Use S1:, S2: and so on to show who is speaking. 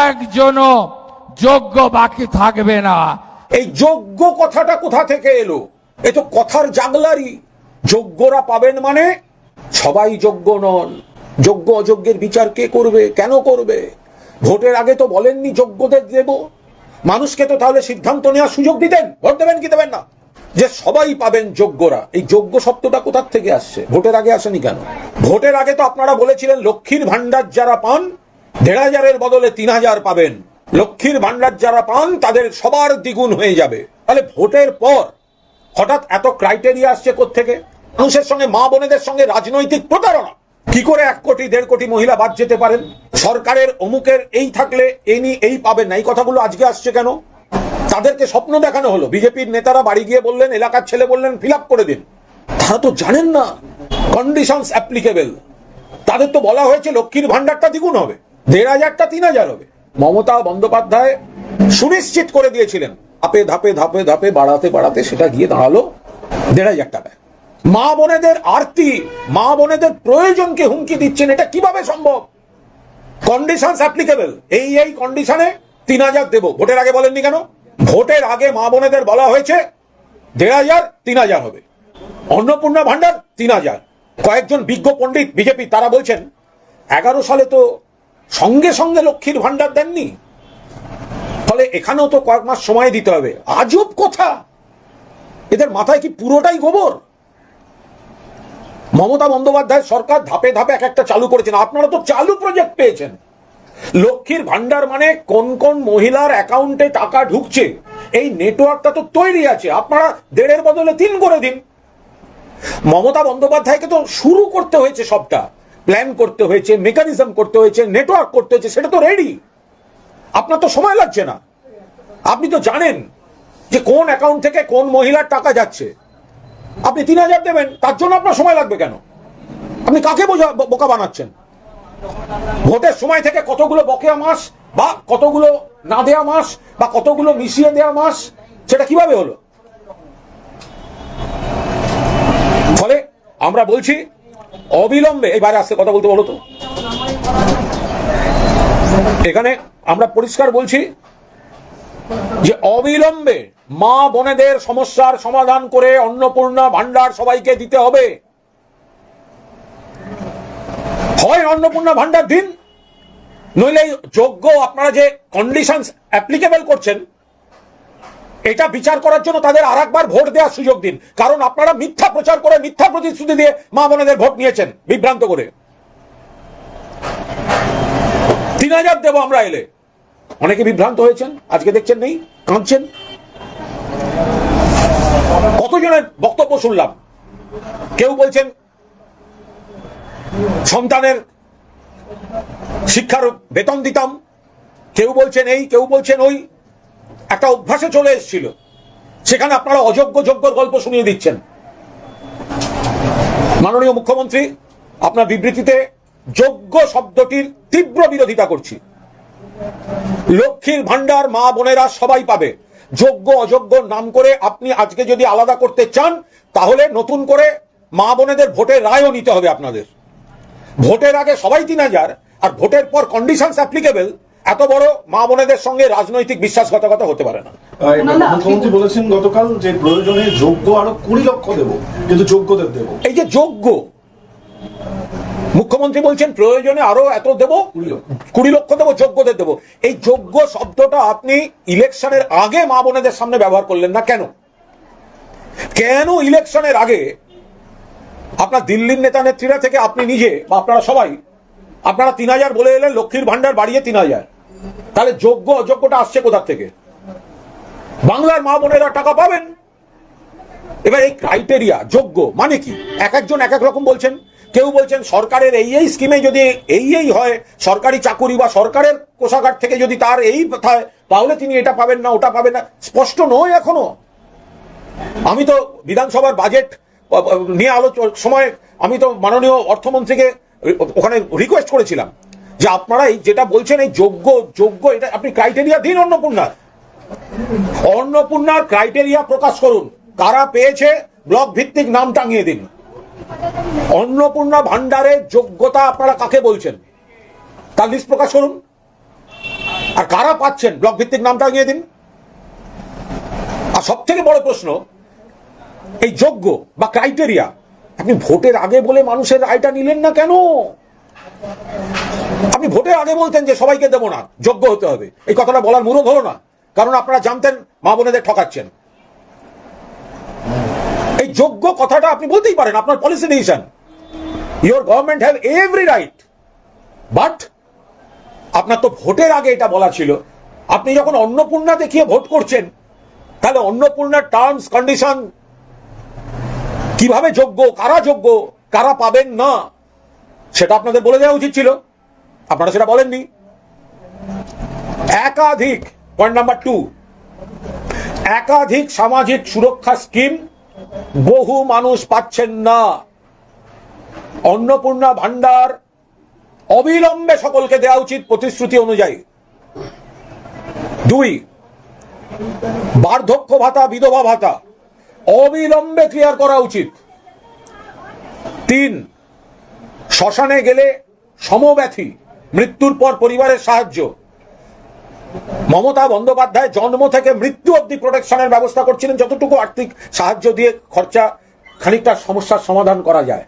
S1: একজনও যোগ্য বাকি থাকবে না।
S2: এই যোগ্য কথাটা কোথা থেকে এলো? এ তো কথার জাগলারি। যোগ্যরা পাবেন মানে সবাই যোগ্য নন। যোগ্য অযোগ্যের বিচার কে করবে, কেন করবে? ভোটের আগে তো বলেননি যোগ্যদের দেব। মানুষকে তো তাহলে সিদ্ধান্ত নেওয়ার সুযোগ দিতেন, ভোট দেবেন কি দেবেন না, যে সবাই পাবেন যোগ্যরা। এই যোগ্য শব্দটা কোথা থেকে আসছে? ভোটের আগে আসেনি কেন? ভোটের আগে তো আপনারা বলেছিলেন লক্ষ্মীর ভান্ডার যারা পান ১,৫০০-এর বদলে ৩,০০০ পাবেন। লক্ষ্মীর ভান্ডার যারা পান তাদের সবার দ্বিগুণ হয়ে যাবে। তাহলে ভোটের পর হঠাৎ এত ক্রাইটেরিয়া আসছে কোত্থেকে? মানুষের সঙ্গে, মা বোনেদের সঙ্গে রাজনৈতিক প্রতারণা। কি করে ১ কোটি ১.৫ কোটি মহিলা বাদ যেতে পারেন? সরকারের অমুকের এই থাকলে এই পাবেন না, এই কথাগুলো আজকে আসছে কেন? তাদেরকে স্বপ্ন দেখানো হলো। বিজেপির নেতারা বাড়ি গিয়ে বললেন, এলাকার ছেলে বললেন ফিল আপ করে দিন। তারা তো জানেন না কন্ডিশনস অ্যাপ্লিকেবল। তাদের তো বলা হয়েছে লক্ষ্মীর ভান্ডারটা দ্বিগুণ হবে, ১,৫০০টা ৩,০০০ হবে। মমতা বন্দ্যোপাধ্যায় সুনিশ্চিত করে দিয়েছিলেন ধাপে ধাপে ধাপে ধাপে বাড়াতে বাড়াতে সেটা গিয়ে দাঁড়ালো ১,৫০০ টাকায়। মা বোনেদের আরতি, মা বোনেদের প্রয়োজনকে হুমকি দিচ্ছেন, এটা কিভাবে সম্ভব? কন্ডিশনস অ্যাপ্লিকেবল, এই কন্ডিশনে ৩,০০০ দেব। ভোটের আগে বলেননি কেন? ভোটের আগে মা বোনেদের বলা হয়েছে ১,৫০০ ৩,০০০ হবে, অন্নপূর্ণা ভান্ডার ৩,০০০। কয়েকজন বিজ্ঞ পণ্ডিত বিজেপি তারা বলছেন ১১ সালে তো সঙ্গে সঙ্গে লক্ষ্মীর ভান্ডার দেননি, ফলে এখানেও তো কয়েক মাস সময় দিতে হবে। আজব কথা। এদের মাথায় কি পুরোটাই গোবর? মমতা বন্দ্যোপাধ্যায় সরকার ধাপে ধাপে এক একটা চালু করেছেন। আপনারা তো চালু প্রজেক্ট পেয়েছেন। লক্ষ্মীর ভান্ডার মানে কোন কোন মহিলার অ্যাকাউন্টে টাকা ঢুকছে এই নেটওয়ার্কটা তো তৈরি আছে। আপনারা ১.৫-এর বদলে ৩ করে দিন। মমতা বন্দ্যোপাধ্যায়কে তো শুরু করতে হয়েছে, সবটা প্ল্যান করতে হয়েছে, মেকানিজম করতে হয়েছে, নেটওয়ার্ক করতে হয়েছে, সেটা তো রেডি। আপনার তো সময় লাগছে না। আপনি তো জানেন যে কোন অ্যাকাউন্ট থেকে কোন মহিলার টাকা যাচ্ছে। আপনি ৩,০০০ দেবেন, তার জন্য আপনার সময় লাগবে কেন? আপনি কাকে বোকা বানাচ্ছেন? ভোটের সময় থেকে কতগুলো বকেয়া মাস বা কতগুলো না দেয়া মাস বা কতগুলো মিশিয়ে দেয়া মাস, সেটা কিভাবে হলো? ফলে আমরা বলছি অবিলম্বে, এই বাইরে আসতে কথা বলতে বলো তো, এখানে আমরা পরিষ্কার বলছি যে অবিলম্বে মা বোনেদের সমস্যার সমাধান করে অন্নপূর্ণা ভান্ডার সবাইকে দিতে হবে। হয় অন্নপূর্ণা ভান্ডার দিন, নইলে যোগ্য আপনারা যে কন্ডিশনস অ্যাপ্লিকেবল করছেন এটা বিচার করার জন্য তাদের আরেকবার ভোট দেওয়ার সুযোগ দিন। কারণ আপনারা মিথ্যা প্রচার করে, মিথ্যা প্রতিশ্রুতি দিয়ে মা বোনেদের ভোট নিয়েছেন বিভ্রান্ত করে। ৩,০০০ দেবো আমরা এলে, অনেকে বিভ্রান্ত হয়েছেন, আজকে দেখছেন নেই, কাঁদছেন। কতজনের বক্তব্য শুনলাম। কেউ বলছেন সন্তানের শিক্ষার বেতন দিতাম, কেউ বলছেন এই, কেউ বলছেন ওই। একটা অভ্যাসে চলে এসেছিল, সেখানে আপনারা অযোগ্য যোগ্যর গল্প শুনিয়ে দিচ্ছেন। মাননীয় মুখ্যমন্ত্রী, আপনার বিবৃতিতে যোগ্য শব্দটির তীব্র বিরোধিতা করছি। লক্ষ্মীর ভান্ডার মা বোনেরা সবাই পাবে। যোগ্য অযোগ্য নাম করে আপনি আজকে যদি আলাদা করতে চান, তাহলে নতুন করে মা বোনেদের ভোটের রায়ও নিতে হবে আপনাদের। ভোটের আগে সবাই ৩,০০০ আর ভোটের পর কন্ডিশনস অ্যাপ্লিকেবল, এত বড় মা বোনেদের সঙ্গে রাজনৈতিক বিশ্বাসঘাতকতা হতে পারে না।
S3: মুখ্যমন্ত্রী বলেছেন গতকাল যে প্রয়োজনে যোগ্য আরো ২০ লক্ষ দেব, কিন্তু যোগ্যদের দেব।
S2: এই যে যোগ্য, মুখ্যমন্ত্রী বলছেন প্রয়োজনে আরো এত দেব, ২০ লক্ষ দেবো, যোগ্যদের দেবো। এই যোগ্য শব্দটা আপনি ইলেকশনের আগে মা বোনেদের সামনে ব্যবহার করলেন না কেন? কেন ইলেকশনের আগে আপনার দিল্লির নেতা নেত্রীরা থেকে আপনি নিজে বা আপনারা সবাই আপনারা ৩,০০০ বলে এলেন, লক্ষ্মীর ভান্ডার বাড়িয়ে ৩,০০০। তাহলে যোগ্য অযোগ্যটা আসছে কোথা থেকে? বাংলার মা বোনেরা টাকা পাবেন। এবার এই ক্রাইটেরিয়া যোগ্য মানে কি? এক একজন এক এক রকম বলছেন। কেউ বলছেন সরকারের এই স্কিমে যদি এই হয়, সরকারি চাকুরি বা সরকারের কোষাগার থেকে যদি তার এই হয়, তাহলে তিনি এটা পাবেন না, ওটা পাবেন না। স্পষ্ট নয় এখনো। আমি তো বিধানসভার বাজেট নিয়ে সময় আমি তো মাননীয় অর্থমন্ত্রীকে ওখানে রিকোয়েস্ট করেছিলাম যে আপনারা এই যেটা বলছেন এই যোগ্য এটা আপনি ক্রাইটেরিয়া দিন। অন্নপূর্ণার ক্রাইটেরিয়া প্রকাশ করুন, কারা পেয়েছে ব্লক ভিত্তিক নাম টাঙিয়ে দিন। অন্নপূর্ণা ভান্ডারের যোগ্যতা আপনারা কাকে বলছেন তার লিস্ট প্রকাশ করুন। আর কারা পাচ্ছেন ব্লক ভিত্তিক নামটা নিয়ে দিন। আর সব থেকে বড় প্রশ্ন, এই যোগ্য বা ক্রাইটেরিয়া আপনি ভোটের আগে বলে মানুষের রায়টা নিলেন না কেন? আপনি ভোটের আগে বলতেন যে সবাইকে দেবো না, যোগ্য হতে হবে। এই কথাটা বলার মুরদ হলো না, কারণ আপনারা জানতেন মা বোনেদের ঠকাচ্ছেন। এই যোগ্য কথাটা আপনি বলতেই পারেন, আপনার policy decision, your government have every right, but আপনার তো ভোটের আগে এটা বলা ছিল। আপনি যখন অন্নপূর্ণা দেখিয়ে ভোট করছেন, তাহলে অন্নপূর্ণার টার্মস কন্ডিশন, কিভাবে যোগ্য, কারা পাবেন না, সেটা আপনাদের বলে দেওয়া উচিত ছিল। আপনারা সেটা বলেননি। একাধিক, পয়েন্ট নাম্বার 2, একাধিক সামাজিক সুরক্ষা স্কিম বহু মানুষ পাচ্ছেন না। অন্নপূর্ণা ভান্ডার অবিলম্বে সকলকে দেওয়া উচিত প্রতিশ্রুতি অনুযায়ী। 2, বার্ধক্য ভাতা, বিধবা ভাতা অবিলম্বে ক্লিয়ার করা উচিত। 3, শ্মশানে গেলে সমব্যথী মৃত্যুর পর পরিবারের সাহায্য। মমতা বন্দ্যোপাধ্যায় জন্ম থেকে মৃত্যু অবধি প্রোটেকশনের ব্যবস্থা করছিলেন, যতটুকু আর্থিক সাহায্য দিয়ে খরচা খানিকটা সমস্যার সমাধান করা যায়।